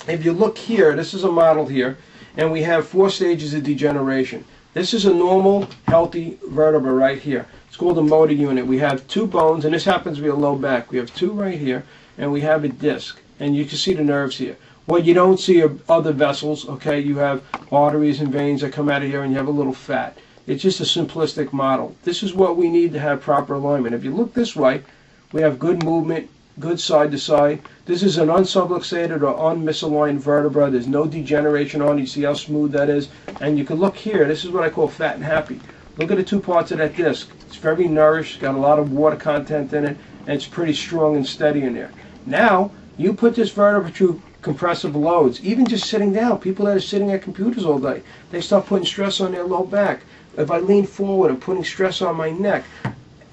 if you look here, this is a model here, and we have 4 stages of degeneration. This is a normal, healthy vertebra right here. It's called a motor unit. We have 2 bones, and this happens to be a low back. We have 2 right here, and we have a disc, and you can see the nerves here. What you don't see are other vessels, okay? You have arteries and veins that come out of here, and you have a little fat. It's just a simplistic model. This is what we need to have proper alignment. If you look this way, we have good movement, good side to side. This is an unsubluxated or unmisaligned vertebra. There's no degeneration on it. You see how smooth that is? And you can look here. This is what I call fat and happy. Look at the 2 parts of that disc. It's very nourished, got a lot of water content in it, and it's pretty strong and steady in there. Now, you put this vertebra through compressive loads, even just sitting down. People that are sitting at computers all day, they start putting stress on their low back. If I lean forward, I'm putting stress on my neck.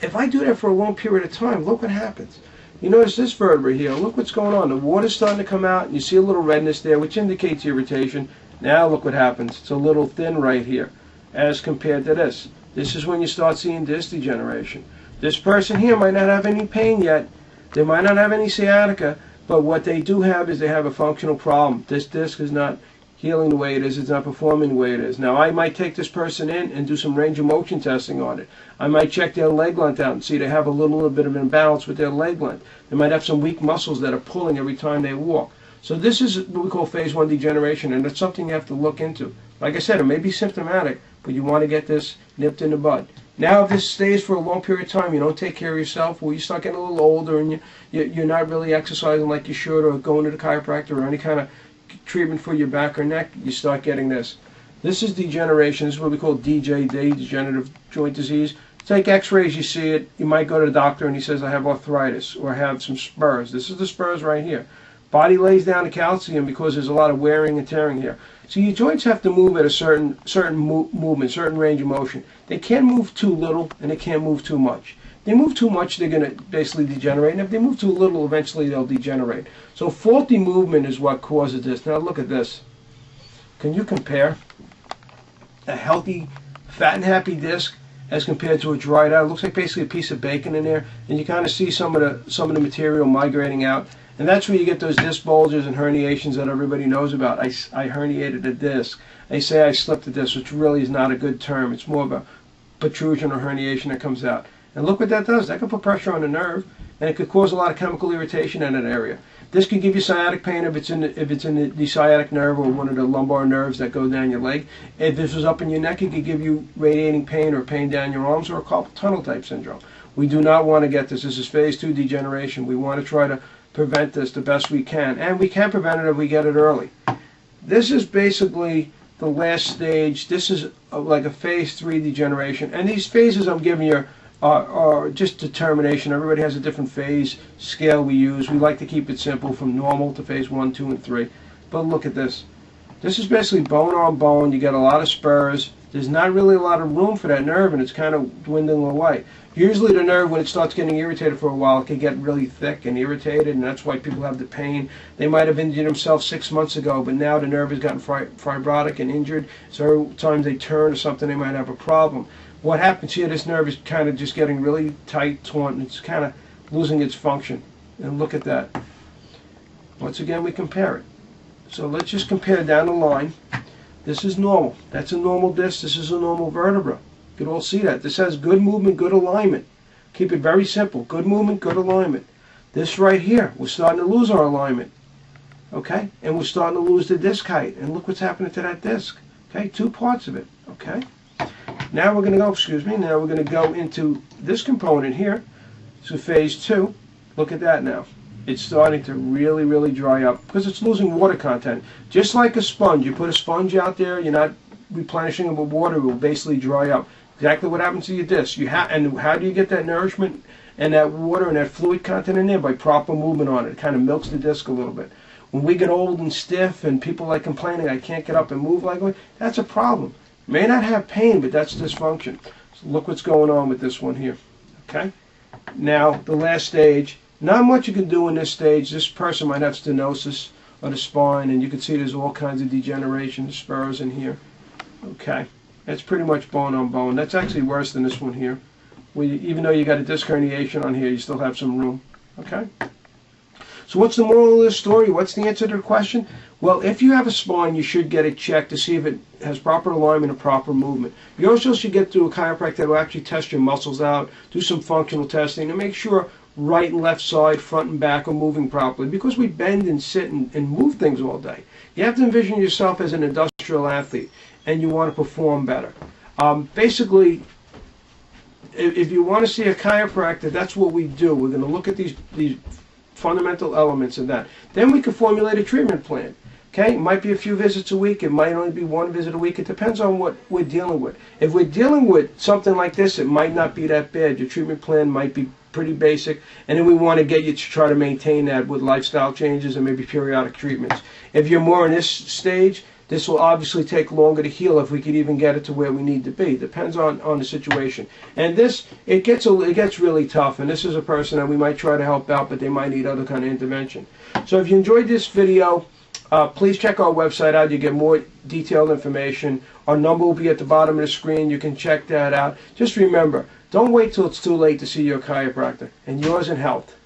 If I do that for a long period of time, look what happens. You notice this vertebra here, look what's going on. The water's starting to come out, and you see a little redness there, which indicates irritation. Now look what happens. It's a little thin right here as compared to this. This is when you start seeing disc degeneration. This person here might not have any pain yet. They might not have any sciatica, but what they do have is they have a functional problem. This disc is not healing the way it is. It's not performing the way it is. Now, I might take this person in and do some range of motion testing on it. I might check their leg length out and see they have a little bit of imbalance with their leg length. They might have some weak muscles that are pulling every time they walk. So this is what we call phase 1 degeneration, and it's something you have to look into. Like I said, it may be symptomatic, but you want to get this nipped in the bud. Now, if this stays for a long period of time, you don't take care of yourself, or you start getting a little older and you're not really exercising like you should, or going to the chiropractor or any kind of treatment for your back or neck, you start getting this. This is degeneration. This is what we call DJD, degenerative joint disease. Take x-rays, you see it. You might go to the doctor and he says, I have arthritis or I have some spurs. This is the spurs right here. Body lays down the calcium because there's a lot of wearing and tearing here. So your joints have to move at a certain movement, certain range of motion. They can't move too little and they can't move too much. If they move too much, they're going to basically degenerate. And if they move too little, eventually they'll degenerate. So faulty movement is what causes this. Now look at this. Can you compare a healthy, fat and happy disc as compared to a dried out? It looks like basically a piece of bacon in there, and you kind of see some of the material migrating out. And that's where you get those disc bulges and herniations that everybody knows about. I herniated a disc. They say I slipped a disc, which really is not a good term. It's more of a protrusion or herniation that comes out. And look what that does. That can put pressure on the nerve, and it could cause a lot of chemical irritation in that area. This could give you sciatic pain if it's in the sciatic nerve or one of the lumbar nerves that go down your leg. If this was up in your neck, it could give you radiating pain or pain down your arms or a carpal tunnel type syndrome. We do not want to get this. This is phase 2 degeneration. We want to try to prevent this the best we can, and we can prevent it if we get it early. This is basically the last stage. This is like a phase 3 degeneration, and these phases I'm giving you are just determination. Everybody has a different phase scale we use. We like to keep it simple from normal to phase 1, 2, and 3. But look at this. This is basically bone on bone. You get a lot of spurs. There's not really a lot of room for that nerve, and it's kind of dwindling away. Usually the nerve, when it starts getting irritated for a while, it can get really thick and irritated, and that's why people have the pain. They might have injured themselves 6 months ago, but now the nerve has gotten fibrotic and injured, so every time they turn or something, they might have a problem. What happens here, this nerve is kind of just getting really tight, taut, and it's kind of losing its function. And look at that. Once again, we compare it. So let's just compare down the line. This is normal. That's a normal disc. This is a normal vertebra. You can all see that. This has good movement, good alignment. Keep it very simple. Good movement, good alignment. This right here, we're starting to lose our alignment. Okay? And we're starting to lose the disc height. And look what's happening to that disc. Okay? 2 parts of it. Okay? Now we're going to go, now we're going to go into this component here. So phase 2. Look at that now. It's starting to really, really dry up because it's losing water content. Just like a sponge. You put a sponge out there, you're not replenishing it with water, it will basically dry up. Exactly what happens to your disc. And how do you get that nourishment and that water and that fluid content in there? By proper movement on it. It kind of milks the disc a little bit. When we get old and stiff and people like complaining, I can't get up and move like that, that's a problem. May not have pain, but that's dysfunction. So look what's going on with this one here. Okay? Now, the last stage. Not much you can do in this stage. This person might have stenosis of the spine, and you can see there's all kinds of degeneration, spurs in here. Okay? That's pretty much bone on bone. That's actually worse than this one here. Even though you got a disc herniation on here, you still have some room. Okay? So what's the moral of this story? What's the answer to the question? Well, if you have a spine, you should get it checked to see if it has proper alignment and proper movement. You also should get to a chiropractor that will actually test your muscles out, do some functional testing, and make sure right and left side, front and back are moving properly, because we bend and sit and move things all day. You have to envision yourself as an industrial athlete, and you want to perform better. Basically, if you want to see a chiropractor, that's what we do. We're going to look at these fundamental elements of that. Then we can formulate a treatment plan. Okay, it might be a few visits a week. It might only be one visit a week. It depends on what we're dealing with. If we're dealing with something like this, it might not be that bad. Your treatment plan might be pretty basic, and then we want to get you to try to maintain that with lifestyle changes and maybe periodic treatments. If you're more in this stage, this will obviously take longer to heal if we could even get it to where we need to be. Depends on the situation. And this, it gets really tough, and this is a person that we might try to help out, but they might need other kind of intervention. So if you enjoyed this video, please check our website out. You get more detailed information. Our number will be at the bottom of the screen. You can check that out. Just remember, don't wait till it's too late to see your chiropractor. And yours in health.